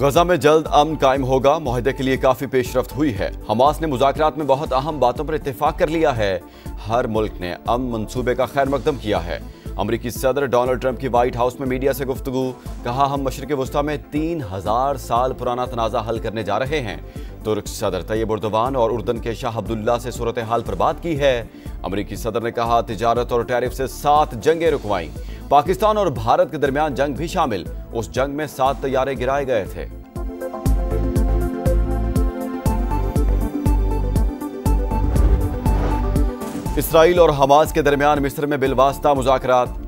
गजा में जल्द अमन कायम होगा। मुआहदे के लिए काफी पेशरफ्त हुई है। हमास ने मुज़ाकरात में बहुत अहम बातों पर इत्तेफाक कर लिया है। हर मुल्क ने अमन मंसूबे का खैर मकदम किया है। अमरीकी सदर डोनाल्ड ट्रंप की व्हाइट हाउस में मीडिया से गुफ्तगू। कहा, हम मशरिक़ वस्ता में 3000 साल पुराना तनाज़ा हल करने जा रहे हैं। तुर्क सदर तैयब एर्दोगान और उर्दन के शाह अब्दुल्ला से सूरत हाल पर बात की है। अमरीकी सदर ने कहा, तिजारत और टैरिफ से 7 जंगें रुकवाईं। पाकिस्तान और भारत के दरमियान जंग भी शामिल। उस जंग में 7 तैयारे गिराए गए थे। इसराइल और हमास के दरमियान मिस्र में बिलवास्ता मुज़ाकरात।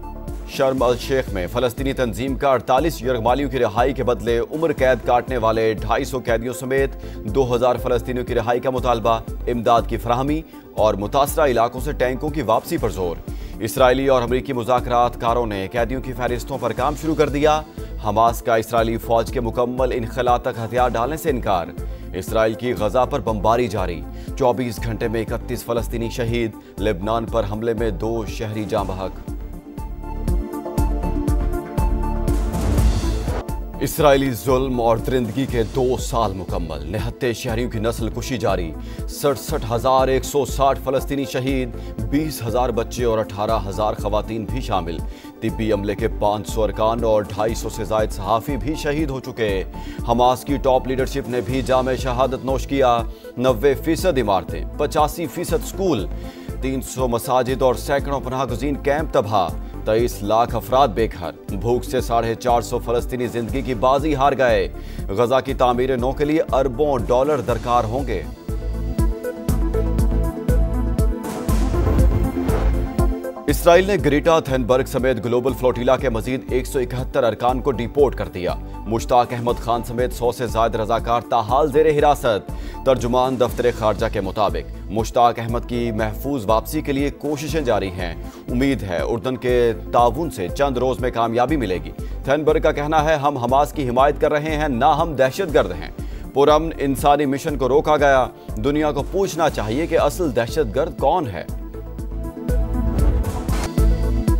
शर्म अल शेख में फलस्तीनी तंजीम का 48 यरगमालियों की रिहाई के बदले उम्र कैद काटने वाले 250 कैदियों समेत 2000 फलस्तीनियों की रिहाई का मुतालबा। इमदाद की फराहमी और मुतासरा इलाकों से टैंकों की वापसी पर जोर। इसराइली और अमरीकी मुज़ाकरात कारों ने कैदियों की फहरिस्तों पर काम शुरू कर दिया। हमास का इसराइली फौज के मुकम्मल इनखला तक हथियार डालने से इनकार। इसराइल की गजा पर बमबारी जारी। 24 घंटे में 31 फलस्तीनी शहीद। लेबनान पर हमले में 2 शहरी जाँ बहक। इसराइली जुल्म और दरिंदगी के 2 साल मुकम्मल। निहत्ते शहरियों की नस्ल कुशी जारी। 67,160 फलस्तीनी शहीद, 20,000 बच्चे और 18,000 खवातीन भी शामिल। तिब्बी अमले के 500 अरकान और 250 से ज़ायद सहाफ़ी भी शहीद हो चुके। हमास की टॉप लीडरशिप ने भी जामे शहादत नोश किया। 90% इमारतें, 85% स्कूल, 300 मसाजिद और सैकड़ों पनाहगज़ीन कैंप तबाह। 23 लाख अफराद बेघर। भूख से 450 फलस्तीनी जिंदगी की बाजी हार गए। गजा की तामीर नौ के लिए अरबों डॉलर दरकार होंगे। इसराइल ने ग्रेटा थनबर्ग समेत ग्लोबल फ्लोटिला के मजीद 171 अरकान को डिपोर्ट कर दिया। मुश्ताक अहमद खान समेत 100 से ज्यादा रजाकार ताहाल जेर हिरासत। तर्जुमान दफ्तर खारजा के मुताबिक मुश्ताक अहमद की महफूज वापसी के लिए कोशिशें जारी हैं। उम्मीद है उर्दन के ताउन से चंद रोज में कामयाबी मिलेगी। थनबर्ग का कहना है, हम हमास की हिमायत कर रहे हैं, ना हम दहशतगर्द हैं। पुरअमन इंसानी मिशन को रोका गया। दुनिया को पूछना चाहिए कि असल दहशतगर्द कौन है।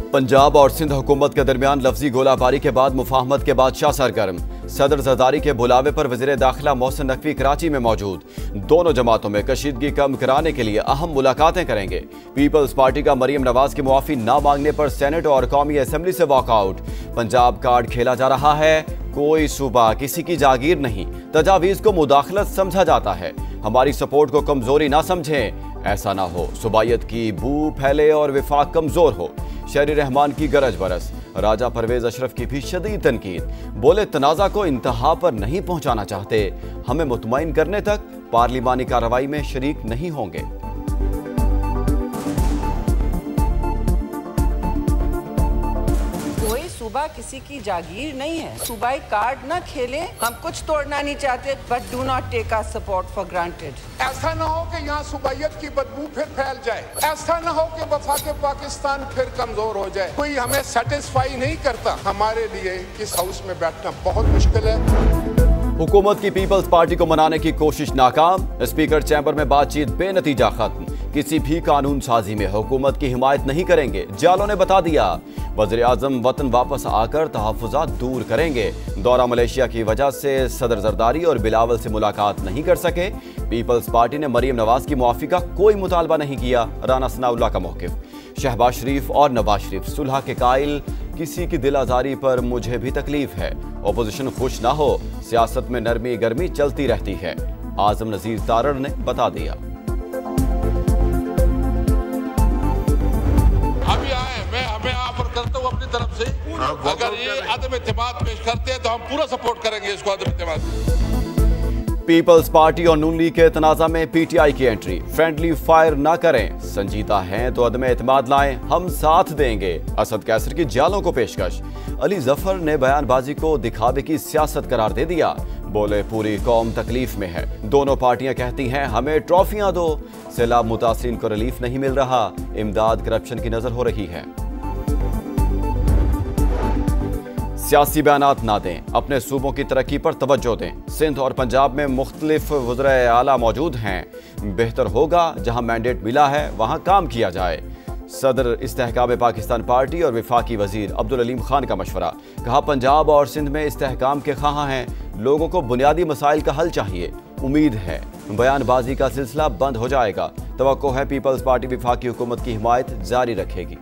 पंजाब और सिंध हुकूमत के दरमियान लफ्जी गोलाबारी के बाद मुफाहमत के बादशाह सरगर्म। सदर जरदारी के बुलावे पर वज़ीर दाखिला मोहसिन नकवी कराची में मौजूद। दोनों जमातों में कशीदगी कम कराने के लिए अहम मुलाकातें करेंगे। पीपल्स पार्टी का मरियम नवाज की मुआफ़ी ना मांगने पर सेनेट और कौमी असम्बली से वॉकआउट। पंजाब कार्ड खेला जा रहा है। कोई सूबा किसी की जागीर नहीं। तजावीज़ को मुदाखलत समझा जाता है। हमारी सपोर्ट को कमजोरी ना समझें। ऐसा ना हो सुबायत की बू फैले और विफाक कमजोर हो। शहरी रहमान की गरज बरस। राजा परवेज अशरफ की भी शदीद तनकीद। बोले, तनाज़ा को इंतहा पर नहीं पहुंचाना चाहते। हमें मुतमईन करने तक पार्लिमानी कार्रवाई में शरीक नहीं होंगे। सूबा किसी की जागीर नहीं है। सूबाई कार्ड ना खेलें। हम कुछ तोड़ना नहीं चाहते, but do not take our support for granted. ऐसा ना हो कि यहाँ सूबाइयत की बदबू फिर फैल जाए। ऐसा ना हो कि वफाक पाकिस्तान फिर कमजोर हो जाए। कोई हमें सेटिस्फाई नहीं करता। हमारे लिए इस हाउस में बैठना बहुत मुश्किल है। हुकूमत की पीपल्स पार्टी को मनाने की कोशिश नाकाम। स्पीकर चैम्बर में बातचीत बेनतीजा खत्म। किसी भी कानून साजी में हुकूमत की हिमायत नहीं करेंगे, जालों ने बता दिया। वज़ीर आज़म वतन वापस आकर तहफ़्फ़ुज़ात दूर करेंगे। दौरा मलेशिया की वजह से सदर जरदारी और बिलावल से मुलाकात नहीं कर सके। पीपल्स पार्टी ने मरियम नवाज की मुआफ़ी का कोई मुतालबा नहीं किया। राना सनाउल्लाह का मौक़िफ़। शहबाज शरीफ और नवाज शरीफ सुलह के कायल। किसी की दिल आज़ारी पर मुझे भी तकलीफ है। अपोजिशन खुश ना हो, सियासत में नरमी गर्मी चलती रहती है। आज़म नज़ीर तारड़ ने बता दिया। अभी आए, मैं हमें ऑफर करता हूँ अपनी तरफ से, अगर ये अदम इत्तेमाद पेश करते हैं तो हम पूरा सपोर्ट करेंगे इसको। अदम इत्तेमाद। पीपल्स पार्टी और नून लीग के तनाज़ा में पीटीआई की एंट्री। फ्रेंडली फायर ना करें, संजीदा हैं तो अदम एतमाद लाएं, हम साथ देंगे। असद कैसर की जालों को पेशकश। अली जफर ने बयानबाजी को दिखावे की सियासत करार दे दिया। बोले, पूरी कौम तकलीफ में है। दोनों पार्टियां कहती हैं हमें ट्रॉफियां दो। सैलाब मुतासिरीन को रिलीफ नहीं मिल रहा। इमदाद करप्शन की नजर हो रही है। सियासी बयानात ना दें, अपने सूबों की तरक्की पर तवज्जो दें। सिंध और पंजाब में मुख्तलिफ वज़ीर आला मौजूद हैं। बेहतर होगा जहां मैंडेट मिला है वहां काम किया जाए। सदर इस्तेहकाम पाकिस्तान पार्टी और वफाकी वजीर अब्दुल अलीम खान का मशवरा। कहा, पंजाब और सिंध में इस्तेहकाम के ख्वाह हैं, लोगों को बुनियादी मसाइल का हल चाहिए। उम्मीद है बयानबाजी का सिलसिला बंद हो जाएगा। तवक्को है पीपल्स पार्टी वफाकी हुकूमत की हिमायत जारी रखेगी।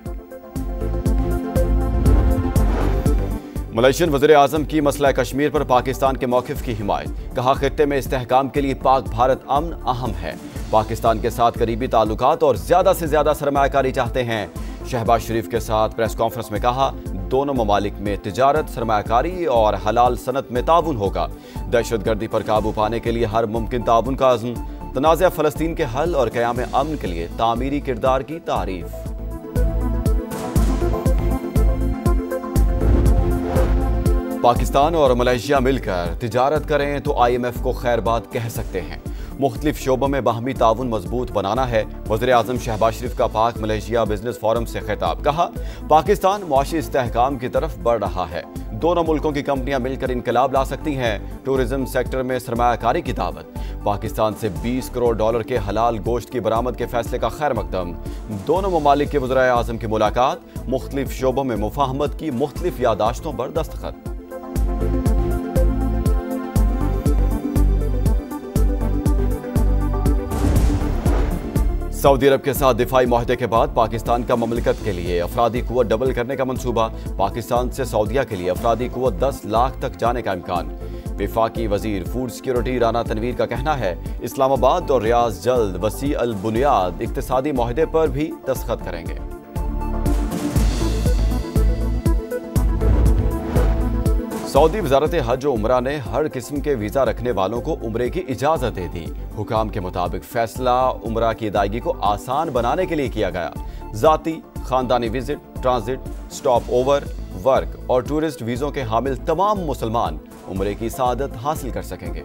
मलेशियन वज़ीर आज़म की मसला कश्मीर पर पाकिस्तान के मौक़िफ़ की हिमायत। कहा, खित्ते में इस्तेहकाम के लिए पाक भारत अमन अहम है। पाकिस्तान के साथ करीबी ताल्लुकात और ज़्यादा से ज़्यादा सरमायाकारी चाहते हैं। शहबाज शरीफ के साथ प्रेस कॉन्फ्रेंस में कहा, दोनों ममालिक में तिजारत, सरमायाकारी और हलाल सनत में ताउन होगा। दहशतगर्दी पर काबू पाने के लिए हर मुमकिन ताउन का अज़्म। तनाज़ा फ़लस्तीन के हल और क़याम अमन के लिए तामीरी किरदार की तारीफ़। पाकिस्तान और मलेशिया मिलकर तिजारत करें तो IMF को खैरबाद कह सकते हैं। मुख्तलिफ शोबों में बाहमी ताउन मजबूत बनाना है। वज़ीर आज़म शहबाज शरीफ का पाक मलेशिया बिजनेस फोरम से खिताब। कहा, पाकिस्तान मुआशी इस्तेहकाम की तरफ बढ़ रहा है। दोनों मुल्कों की कंपनियां मिलकर इनकलाब ला सकती हैं। टूरिज्म सेक्टर में सरमायाकारी की दावत। पाकिस्तान से $20 करोड़ के हलाल गोश्त की बरामद के फैसले का खैर मकदम। दोनों ममालिक के वज़ीर आज़म की मुलाकात। मुख्तलिफ शोबों में मुफाहमत की मुख्तलिफ यादाश्तों पर दस्तखत। सऊदी अरब के साथ दिफाई माहदे के बाद पाकिस्तान का ममलिकत के लिए अफरादी कुव्वत डबल करने का मंसूबा। पाकिस्तान से सऊदीया के लिए अफरादी कुव्वत 10 लाख तक जाने का इम्कान। वफाकी वजीर फूड सिक्योरिटी राना तनवीर का कहना है, इस्लामाबाद और रियाज जल्द वसी अल बुनियाद इक्तिसादी माहदे पर भी दस्तखत करेंगे। सऊदी वजारत हज और उमरा ने हर किस्म के वीज़ा रखने वालों को उमरे की इजाज़त दे दी। हुकाम के मुताबिक फैसला उमरा की अदायगी को आसान बनाने के लिए किया गया। ज़ाती, खानदानी visit, transit, stop over, work और टूरिस्ट वीज़ों के हामिल तमाम मुसलमान उमरे की सआदत हासिल कर सकेंगे।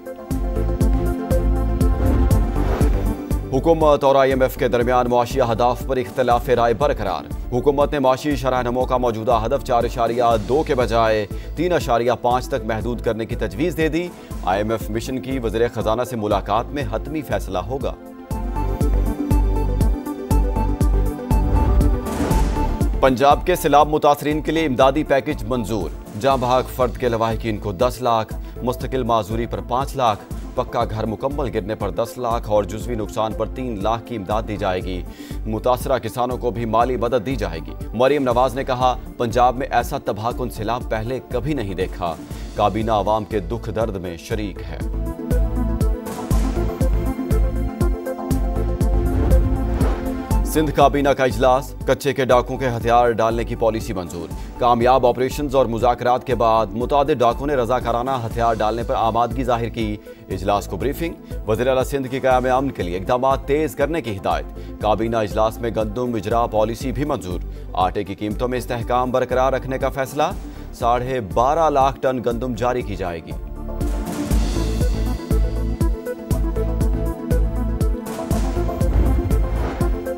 हुकूमत और IMF के दरमियान मुआशी अहदाफ पर इख्तिलाफ राय बरकरार। हुकूमत ने मुआशी शरह नमो का मौजूदा हदफ 4.2 के बजाय 3.5 तक महदूद करने की तजवीज़ दे दी। IMF मिशन की वज़ीर ख़जाना से मुलाकात में हतमी फैसला होगा। पंजाब के सैलाब मुतासरीन के लिए इमदादी पैकेज मंजूर। जहां बहाक फर्द के लवाहिकीन को 10 लाख, मुस्तकिल माजूरी पर 5 लाख, पक्का घर मुकम्मल गिरने पर 10 लाख और जुज़वी नुकसान पर 3 लाख की इमदाद दी जाएगी। मुतासरा किसानों को भी माली मदद दी जाएगी। मरीम नवाज ने कहा, पंजाब में ऐसा तबाहकुन सैलाब पहले कभी नहीं देखा। काबीना आवाम के दुख दर्द में शरीक है। सिंध काबीना का इजलास। कच्चे के डाकुओं के हथियार डालने की पॉलिसी मंजूर। कामयाब ऑपरेशंस और मुज़ाकरात के बाद मुतादिद डाकुओं ने रज़ाकाराना हथियार डालने पर आमादगी जाहिर की। इजलास को ब्रीफिंग। वज़ीर आला सिंध की क़याम अमन के लिए इक़दाम तेज़ करने की हिदायत। काबीना इजलास में गंदम इजरा पॉलिसी भी मंजूर। आटे की कीमतों में इस्तेहकाम बरकरार रखने का फैसला। 12.5 लाख टन गंदम जारी की जाएगी।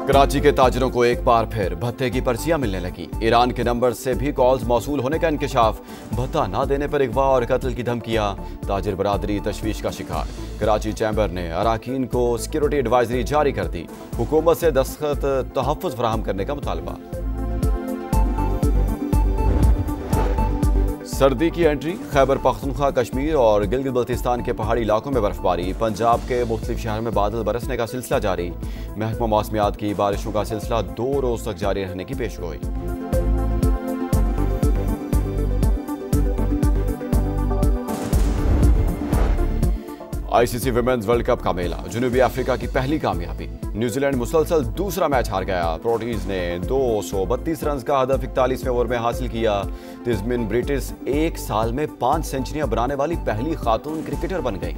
कराची के ताजिरों को एक बार फिर भत्ते की पर्चियां मिलने लगी। ईरान के नंबर से भी कॉल्स मौसूल होने का इंकशाफ। भत्ता ना देने पर अगवा और कत्ल की धमकियां। ताजिर बरादरी तशवीश का शिकार। कराची चैम्बर ने अराकीन को सिक्योरिटी एडवाइजरी जारी कर दी। हुकूमत से दस्तखत तहफ़्फ़ुज़ फराहम करने का मुतालबा। सर्दी की एंट्री। खैबर पख्तूनख्वा, कश्मीर और गिलगित बल्तिस्तान के पहाड़ी इलाकों में बर्फबारी। पंजाब के मुख्तलिफ शहरों में बादल बरसने का सिलसिला जारी। महकमा मौसमियात की बारिशों का सिलसिला 2 रोज तक जारी रहने की पेशगोई। ICC विमेंस वर्ल्ड कप का मेला। जनूबी अफ्रीका की पहली कामयाबी। न्यूजीलैंड मुसलसल दूसरा मैच हार गया। प्रोटीज ने 232 रन का हदफ 41वें ओवर में हासिल किया। तिज़मिन ब्रिटिश 1 साल में 5 सेंचुरियां बनाने वाली पहली खातून क्रिकेटर बन गई।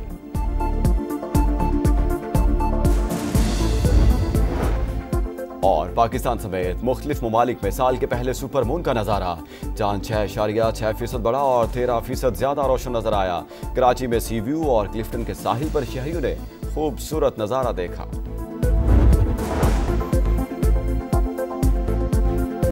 और पाकिस्तान समेत मुख्तलिफ ममालिक में साल के पहले सुपर मून का नज़ारा। चांद 6.6% बढ़ा और 13% ज्यादा रोशन नजर आया। कराची में सी व्यू और क्लिफ्टन के साहिल पर शहरियों ने खूबसूरत नज़ारा देखा।